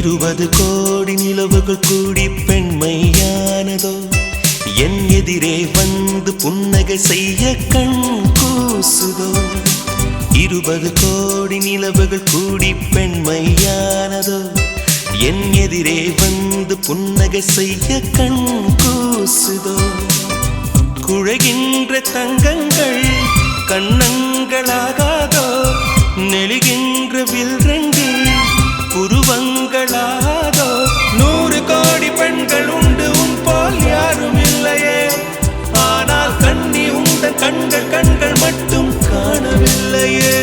20 கோடி நிலவுகள் கூடி பெண்மையானதோ என் எதிரே வந்து புன்னகை செய்ய கண் கூசுதோ 20 கோடி நிலவுகள் கூடி பெண்மையானதோ என் எதிரே வந்து புன்னகை செய்ய கண் கூசுதோ குழைகின்ற தங்கங்கள் கண்ணங்களாகாதோ நெளிகின்ற வில்ரெண்டு புருவங்களாதோ 100 கோடி பெண்கள் உண்டு உன் போல் யாரும் இல்லையே ஆனால் கண்ணி உந்த கண்கள் கண்கள் மட்டும் காணவில்லையே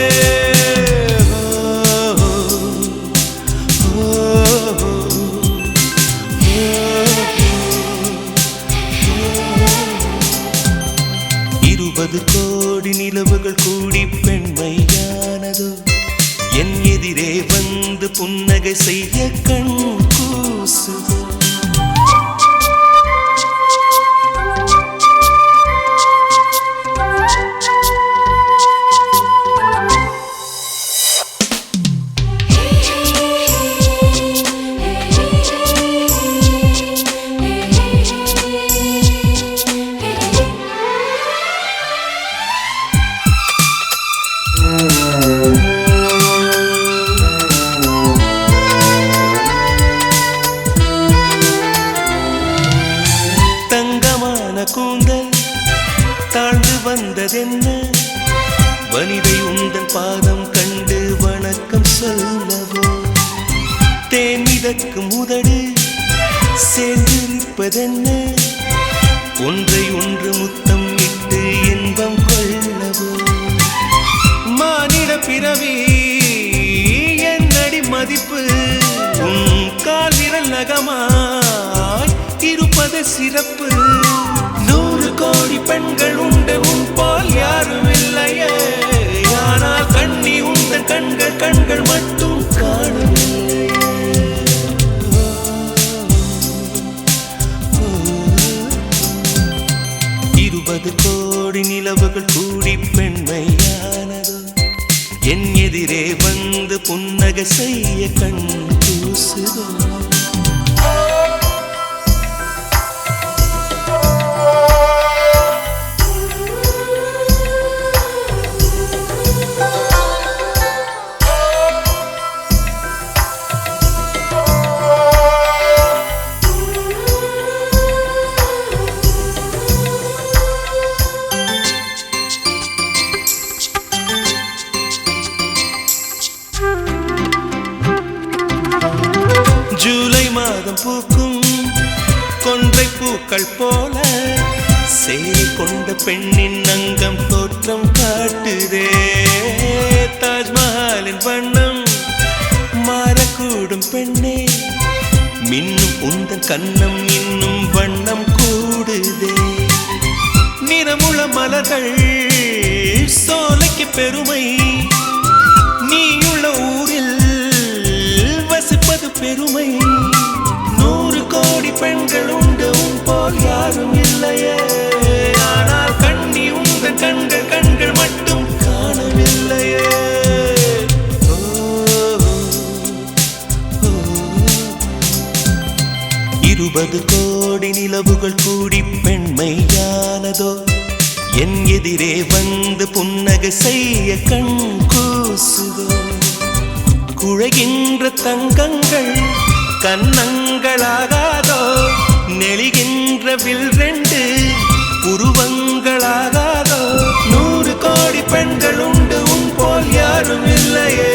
கோடி நிலவுகள் கூடி பெண்மையானதோ என் எதிரே வந்து புன்னகை செய்ய கண் கூசுதோ கூந்தல் தாழ்ந்து வந்ததென்ன வனிதை உந்தன் பாதம் கண்டு வணக்கம் சொல்லவோ தேன் மிதக்கும் உதடு சேர்ந்திருப்பதென்ன ஒன்றை ஒன்று முத்தம் இட்டு இன்பம் கொள்ளவோ மானிட பிறவி என்னடி மதிப்பு உன் கால் விரல் நகமாய் இருப்பது சிறப்பு 100 கோடி பெண்கள் உண்டு உன் போல் யாரும் இல்லையே ஆனால் கண்ணி உந்த கண்கள் கண்கள் மட்டும் காணவில்லையே 20 கோடி நிலவுகள் கூடி பெண்மையானதோ என் எதிரே வந்து புன்னகை செய்ய கண் கூசுதோ ஜூலை மாதம் பூக்கும் கொன்றை பூக்கள் போல சேரி கொண்ட பெண்ணின் அங்கம் தோற்றம் காட்டுதே தாஜ்மஹாலின் வண்ணம் மாறக்கூடும் பெண்ணே மின்னும் உந்தன் கண்ணம் இன்னும் வண்ணம் கூடுதே நிறமுள மலர்கள் சோலைக்கு பெருமை நீயுள்ள ஊரில் வசிப்பது பெருமை 100 கோடி பெண்கள் உண்டு உன் போல் யாரும் இல்லையே ஆனால் கண்ணி உந்த கண்கள் கண்கள் மட்டும் காணவில்லையே 20 கோடி நிலவுகள் கூடி பெண்மையானதோ என் எதிரே வந்து புன்னகை செய்ய கண் கூசுதோ குழைகின்ற தங்கங்கள் கண்ணங்களாகாதோ நெளிகின்ற வில்ரெண்டு புருவங்களாகாதோ 100 கோடி பெண்கள் உண்டு உன் போல் யாரும் இல்லையே